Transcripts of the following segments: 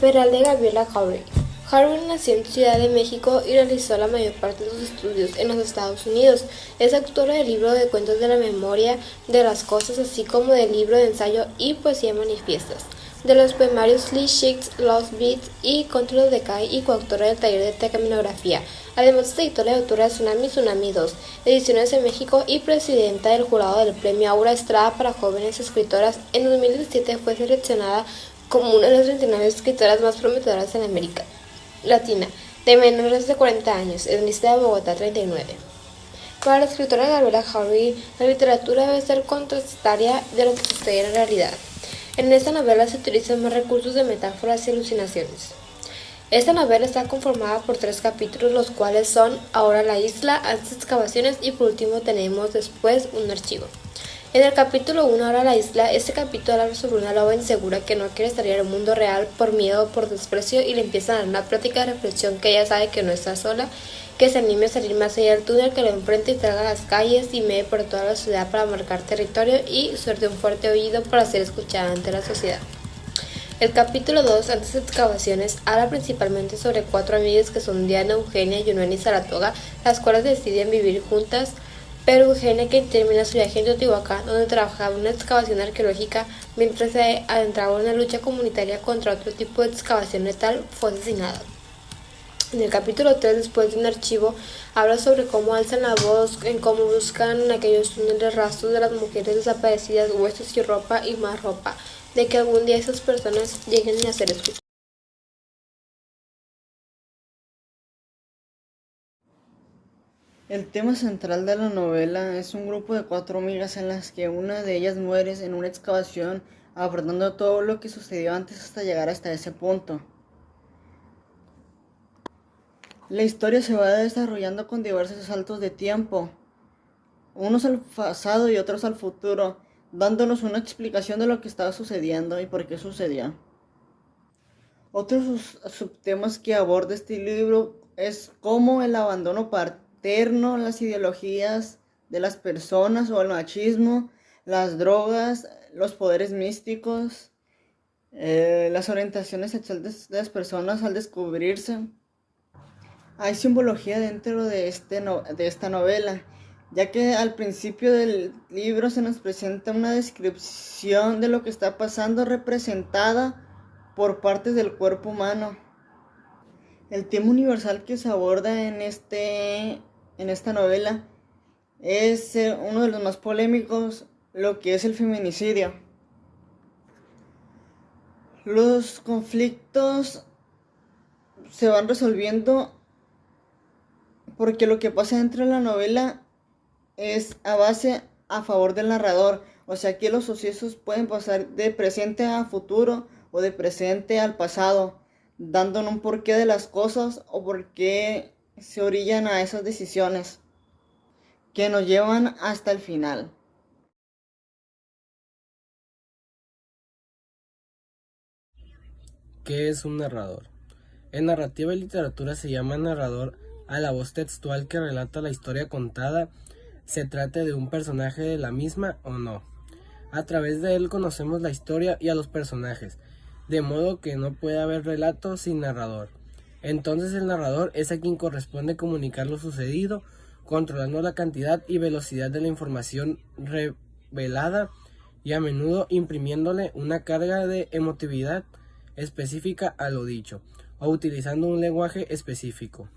Peral de Gabriela Jauregui. Jauregui nació en Ciudad de México y realizó la mayor parte de sus estudios en los Estados Unidos. Es autora del libro de cuentos de la memoria de las cosas, así como del libro de ensayo y poesía manifiestas, de los poemarios Lee Shicks, Lost Beats y Contra the Decay, y coautora del taller de tecaminografía. Además es editora y autora de Tsunami Tsunami 2, Ediciones en México, y presidenta del jurado del Premio Aura Estrada para Jóvenes Escritoras. En 2017 fue seleccionada como una de las 39 escritoras más prometedoras en América Latina, de menores de 40 años, en lista de Bogotá 39. Para la escritora Gabriela Jauregui, la literatura debe ser contrastaria de lo que sucede en la realidad. En esta novela se utilizan más recursos de metáforas y alucinaciones. Esta novela está conformada por 3 capítulos, los cuales son Ahora la isla, Antes excavaciones y por último tenemos Después un archivo. En el capítulo 1, Ahora la isla, este capítulo habla sobre una loba insegura que no quiere salir al mundo real por miedo o por desprecio, y le empiezan a dar una práctica de reflexión que ella sabe que no está sola, que se anime a salir más allá del túnel que lo enfrente y salga a las calles y medie por toda la ciudad para marcar territorio y suerte un fuerte oído para ser escuchada ante la sociedad. El capítulo 2, Antes excavaciones, habla principalmente sobre 4 amigas que son Diana, Eugenia, Yunuen y Saratoga, las cuales deciden vivir juntas, pero Eugenia, que termina su viaje en Teotihuacán, donde trabajaba en una excavación arqueológica, mientras se adentraba en una lucha comunitaria contra otro tipo de excavación letal, fue asesinada. En el capítulo 3, Después de un archivo, habla sobre cómo alzan la voz, en cómo buscan en aquellos túneles rastros de las mujeres desaparecidas, huesos y ropa y más ropa, de que algún día esas personas lleguen a ser escuchadas. El tema central de la novela es un grupo de 4 amigas en las que una de ellas muere en una excavación, abordando todo lo que sucedió antes hasta llegar hasta ese punto. La historia se va desarrollando con diversos saltos de tiempo, unos al pasado y otros al futuro, dándonos una explicación de lo que estaba sucediendo y por qué sucedió. Otros subtemas que aborda este libro es cómo el abandono paterno, las ideologías de las personas o el machismo, las drogas, los poderes místicos, las orientaciones sexuales de las personas al descubrirse. Hay simbología dentro de esta novela, ya que al principio del libro se nos presenta una descripción de lo que está pasando representada por partes del cuerpo humano. El tema universal que se aborda en esta novela es uno de los más polémicos, lo que es el feminicidio. Los conflictos se van resolviendo porque lo que pasa dentro de la novela es a favor del narrador. O sea que los sucesos pueden pasar de presente a futuro o de presente al pasado, dándonos un porqué de las cosas o por qué se orillan a esas decisiones que nos llevan hasta el final. ¿Qué es un narrador? En narrativa y literatura se llama narrador a la voz textual que relata la historia contada, se trate de un personaje de la misma o no. A través de él conocemos la historia y a los personajes, de modo que no puede haber relato sin narrador. Entonces el narrador es a quien corresponde comunicar lo sucedido, controlando la cantidad y velocidad de la información revelada y a menudo imprimiéndole una carga de emotividad específica a lo dicho, o utilizando un lenguaje específico.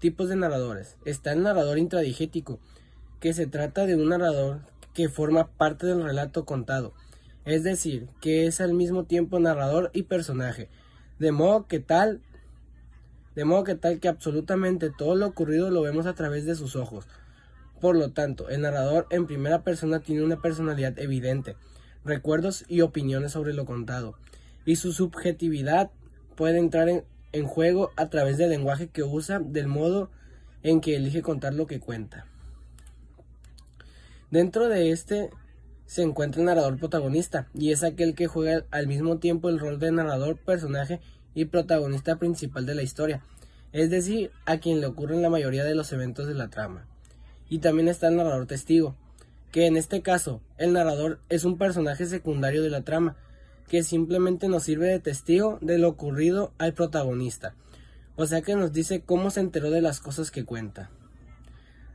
Tipos de narradores. Está el narrador intradigético, que se trata de un narrador que forma parte del relato contado, es decir, que es al mismo tiempo narrador y personaje, de modo que tal que absolutamente todo lo ocurrido lo vemos a través de sus ojos. Por lo tanto, el narrador en primera persona tiene una personalidad evidente, recuerdos y opiniones sobre lo contado, y su subjetividad puede entrar en juego a través del lenguaje que usa, del modo en que elige contar lo que cuenta. Dentro de este se encuentra el narrador protagonista, y es aquel que juega al mismo tiempo el rol de narrador, personaje y protagonista principal de la historia, es decir, a quien le ocurren la mayoría de los eventos de la trama. Y también está el narrador testigo, que en este caso, el narrador es un personaje secundario de la trama, que simplemente nos sirve de testigo de lo ocurrido al protagonista, o sea que nos dice cómo se enteró de las cosas que cuenta.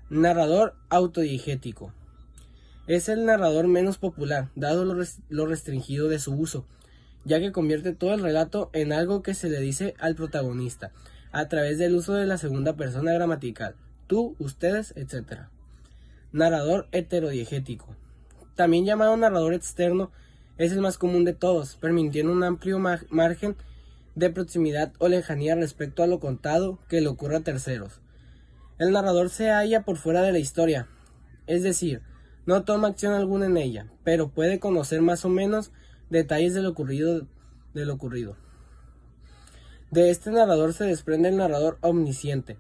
Narrador autodiegético. Es el narrador menos popular, dado lo restringido de su uso, ya que convierte todo el relato en algo que se le dice al protagonista, a través del uso de la segunda persona gramatical, tú, ustedes, etc. Narrador heterodiegético. También llamado narrador externo, es el más común de todos, permitiendo un amplio margen de proximidad o lejanía respecto a lo contado que le ocurre a terceros. El narrador se halla por fuera de la historia, es decir, no toma acción alguna en ella, pero puede conocer más o menos detalles de lo ocurrido. De este narrador se desprende el narrador omnisciente,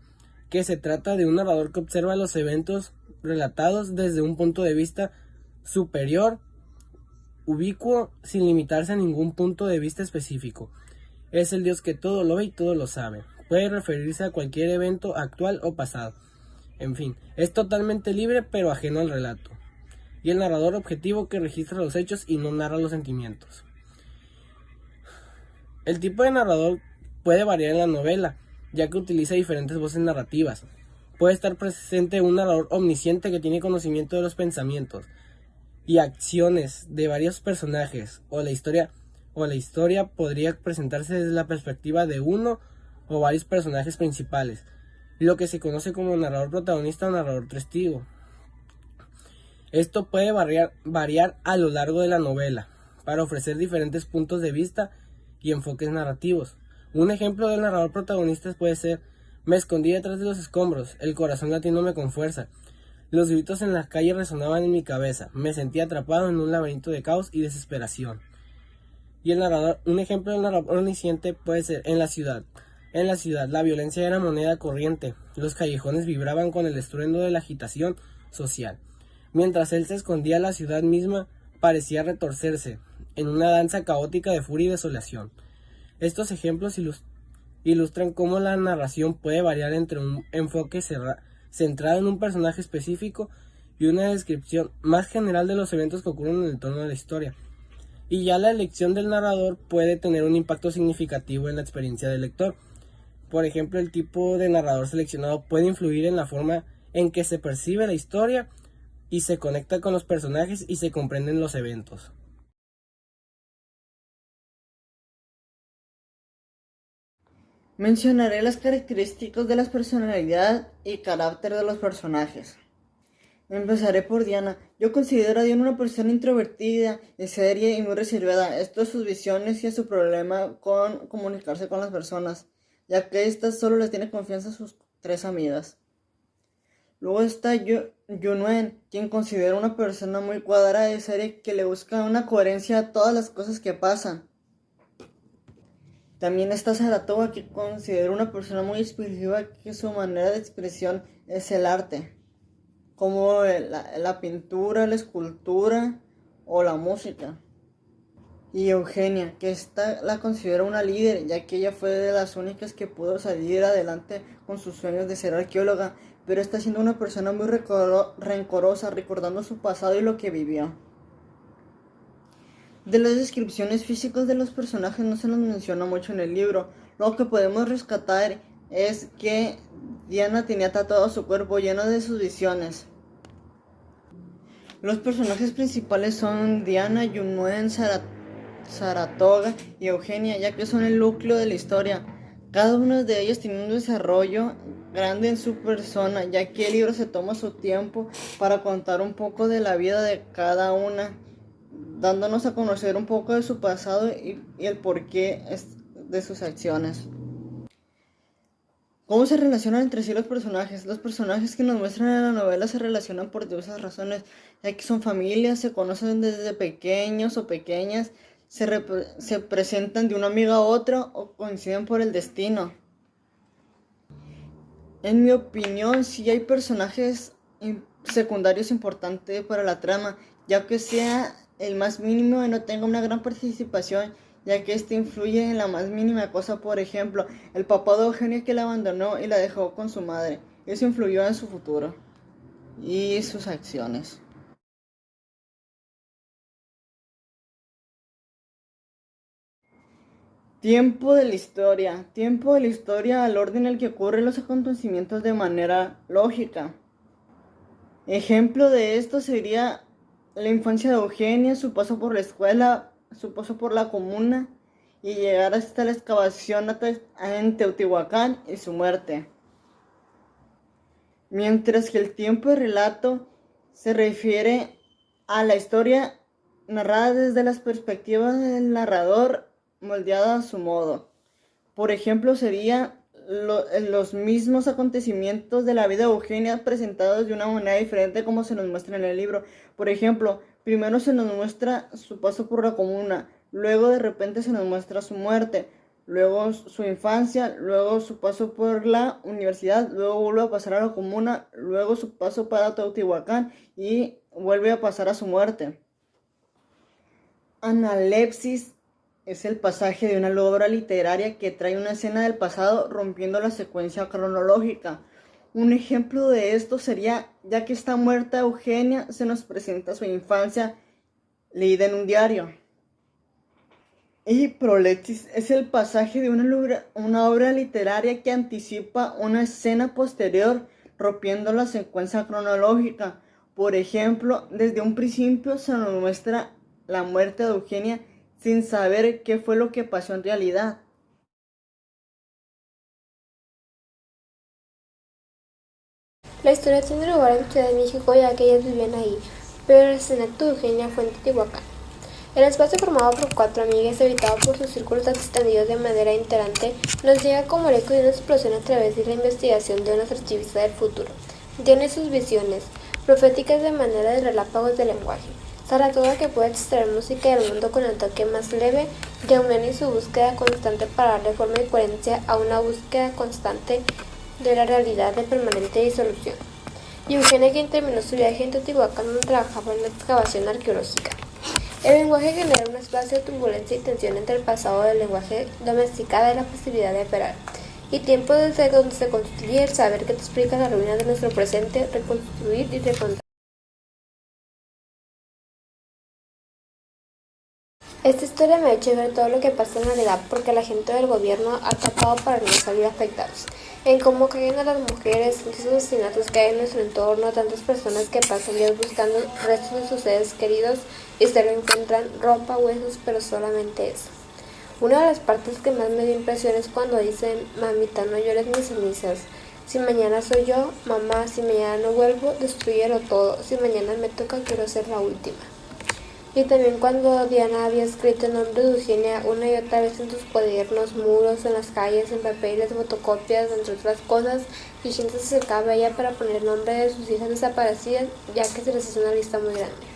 que se trata de un narrador que observa los eventos relatados desde un punto de vista superior, ubicuo, sin limitarse a ningún punto de vista específico. Es el Dios que todo lo ve y todo lo sabe. Puede referirse a cualquier evento actual o pasado. En fin, es totalmente libre pero ajeno al relato. Y el narrador objetivo que registra los hechos y no narra los sentimientos. El tipo de narrador puede variar en la novela, ya que utiliza diferentes voces narrativas. Puede estar presente un narrador omnisciente que tiene conocimiento de los pensamientos y acciones de varios personajes, o la historia podría presentarse desde la perspectiva de uno o varios personajes principales, lo que se conoce como narrador protagonista o narrador testigo. Esto puede variar a lo largo de la novela, para ofrecer diferentes puntos de vista y enfoques narrativos. Un ejemplo del narrador protagonista puede ser: me escondí detrás de los escombros, el corazón latiéndome con fuerza, los gritos en la calle resonaban en mi cabeza, me sentí atrapado en un laberinto de caos y desesperación. Y un ejemplo del narrador omnisciente puede ser: en la ciudad, la violencia era moneda corriente, los callejones vibraban con el estruendo de la agitación social. Mientras él se escondía, la ciudad misma parecía retorcerse en una danza caótica de furia y desolación. Estos ejemplos ilustran cómo la narración puede variar entre un enfoque centrado en un personaje específico y una descripción más general de los eventos que ocurren en el entorno de la historia. Y ya la elección del narrador puede tener un impacto significativo en la experiencia del lector. Por ejemplo, el tipo de narrador seleccionado puede influir en la forma en que se percibe la historia y se conecta con los personajes y se comprenden los eventos. Mencionaré las características de la personalidad y carácter de los personajes. Empezaré por Diana. Yo considero a Diana una persona introvertida, seria y muy reservada. Esto a sus visiones y a su problema con comunicarse con las personas, ya que ésta solo les tiene confianza a sus 3 amigas. Luego está Yunuen, quien considero una persona muy cuadrada y seria que le busca una coherencia a todas las cosas que pasan. También está Saratoga, que considero una persona muy expresiva, que su manera de expresión es el arte, como la pintura, la escultura o la música. Y Eugenia, que esta la considero una líder, ya que ella fue de las únicas que pudo salir adelante con sus sueños de ser arqueóloga, pero está siendo una persona muy rencorosa, recordando su pasado y lo que vivió. De las descripciones físicas de los personajes no se nos menciona mucho en el libro. Lo que podemos rescatar es que Diana tenía tatuado su cuerpo lleno de sus visiones. Los personajes principales son Diana, Yunuen, Saratoga y Eugenia, ya que son el núcleo de la historia. Cada uno de ellos tiene un desarrollo grande en su persona, ya que el libro se toma su tiempo para contar un poco de la vida de cada una, dándonos a conocer un poco de su pasado y el porqué de sus acciones. ¿Cómo se relacionan entre sí los personajes? Los personajes que nos muestran en la novela se relacionan por diversas razones, ya que son familias, se conocen desde pequeños o pequeñas, se presentan de una amiga a otra o coinciden por el destino. En mi opinión, sí hay personajes secundarios importantes para la trama, ya que sea el más mínimo y no tenga una gran participación, ya que este influye en la más mínima cosa. Por ejemplo, el papá de Eugenia, que la abandonó y la dejó con su madre. Eso influyó en su futuro y sus acciones. Tiempo de la historia. Tiempo de la historia al orden en el que ocurren los acontecimientos de manera lógica. Ejemplo de esto sería la infancia de Eugenia, su paso por la escuela, su paso por la comuna y llegar hasta la excavación en Teotihuacán y su muerte. Mientras que el tiempo de relato se refiere a la historia narrada desde las perspectivas del narrador, moldeada a su modo. Por ejemplo, sería los mismos acontecimientos de la vida de Eugenia presentados de una manera diferente como se nos muestra en el libro. Por ejemplo, primero se nos muestra su paso por la comuna, luego de repente se nos muestra su muerte, luego su infancia, luego su paso por la universidad, luego vuelve a pasar a la comuna, luego su paso para Teotihuacán y vuelve a pasar a su muerte. Analepsis es el pasaje de una obra literaria que trae una escena del pasado rompiendo la secuencia cronológica. Un ejemplo de esto sería, ya que está muerta Eugenia, se nos presenta su infancia leída en un diario. Y Prolexis es el pasaje de una obra literaria que anticipa una escena posterior rompiendo la secuencia cronológica. Por ejemplo, desde un principio se nos muestra la muerte de Eugenia sin saber qué fue lo que pasó en realidad. La historia tiene lugar en Ciudad de México ya que ellas vivían ahí, pero el asesinato de Eugenia fue en Teotihuacán. El espacio formado por 4 amigas, habitado por sus círculos extendidos de manera iterante, nos llega como el eco de una explosión a través de la investigación de una archivista del futuro. Tiene sus visiones, proféticas de manera de relápagos de lenguaje. Saratoga, que puede extraer música del mundo con el toque más leve, de Eugenia y su búsqueda constante para darle forma y coherencia a una búsqueda constante de la realidad de permanente disolución. Y Eugenia, quien terminó su viaje en Teotihuacán, donde trabajaba en la excavación arqueológica. El lenguaje genera un espacio de turbulencia y tensión entre el pasado del lenguaje domesticado y la posibilidad de operar, y tiempo desde donde se construye el saber que te explica la ruina de nuestro presente, reconstruir y recontar. Esta historia me ha hecho ver todo lo que pasa en realidad porque la gente del gobierno ha tapado para no salir afectados, en cómo caen a las mujeres, muchos asesinatos que hay en nuestro entorno, tantas personas que pasan días buscando restos de sus seres queridos y se lo encuentran ropa, huesos, pero solamente eso. Una de las partes que más me dio impresión es cuando dicen, mamita, no llores mis cenizas. Si mañana soy yo, mamá, si mañana no vuelvo, destruyelo todo. Si mañana me toca, quiero ser la última. Y también cuando Diana había escrito el nombre de Eugenia una y otra vez en sus cuadernos, muros, en las calles, en papeles, fotocopias, entre otras cosas, y gente se acercaba a ella para poner el nombre de sus hijas desaparecidas, ya que se les hizo una lista muy grande.